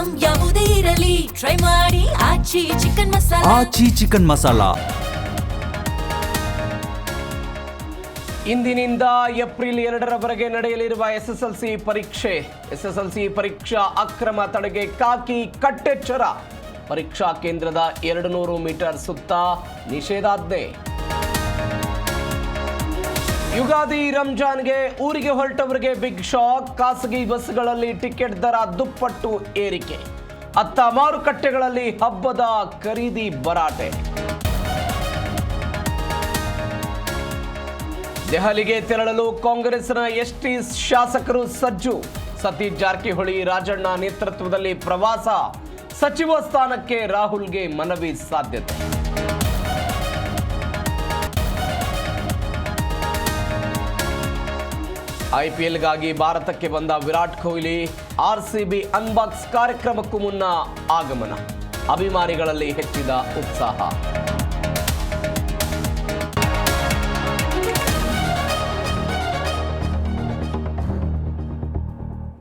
Item ಯಾವುದೇ ಇರಲಿ try ಮಾಡಿ ಆಚಿ ಚಿಕನ್ ಮಸಾಲಾ. ಆಚಿ ಚಿಕನ್ ಮಸಾಲಾ. ಇಂದಿನಿಂದ ಏಪ್ರಿಲ್ 2ರವರೆಗೆ ನಡೆಯಲಿರುವ ಎಸ್ಎಸ್ಎಲ್ಸಿ ಪರೀಕ್ಷೆ. ಎಸ್ಎಸ್ಎಲ್ಸಿ ಪರೀಕ್ಷಾ ಅಕ್ರಮ ತಡೆಗೆ ಖಾಕಿ ಕಟ್ಟೆಚ್ಚರ. ಪರೀಕ್ಷಾ ಕೇಂದ್ರದ 200 ಮೀಟರ್ ಸುತ್ತ ನಿಷೇಧಾಜ್ಞೆ. ಯುಗಾದಿ ರಂಜಾನ್ಗೆ ಊರಿಗೆ ಹೊರಟವರಿಗೆ ಬಿಗ್ ಶಾಕ್. ಖಾಸಗಿ ಬಸ್ಗಳಲ್ಲಿ ಟಿಕೆಟ್ ದರ ದುಪ್ಪಟ್ಟು ಏರಿಕೆ. ಅತ್ತ ಮಾರುಕಟ್ಟೆಗಳಲ್ಲಿ ಹಬ್ಬದ ಖರೀದಿ ಭರಾಟೆ. ದೆಹಲಿಗೆ ತೆರಳಲು ಕಾಂಗ್ರೆಸ್ನ ಎಸ್ಟಿ ಶಾಸಕರು ಸಜ್ಜು. ಸತೀಶ್ ಜಾರಕಿಹೊಳಿ ರಾಜಣ್ಣ ನೇತೃತ್ವದಲ್ಲಿ ಪ್ರವಾಸ. ಸಚಿವ ಸ್ಥಾನಕ್ಕೆ ರಾಹುಲ್ಗೆ ಮನವಿ ಸಾಧ್ಯತೆ. ಐಪಿಎಲ್ಗಾಗಿ ಭಾರತಕ್ಕೆ ಬಂದ ವಿರಾಟ್ ಕೊಹ್ಲಿ. ಆರ್ಸಿಬಿ ಅನ್ಬಾಕ್ಸ್ ಕಾರ್ಯಕ್ರಮಕ್ಕೂ ಮುನ್ನ ಆಗಮನ. ಅಭಿಮಾನಿಗಳಲ್ಲಿ ಹೆಚ್ಚಿದ ಉತ್ಸಾಹ.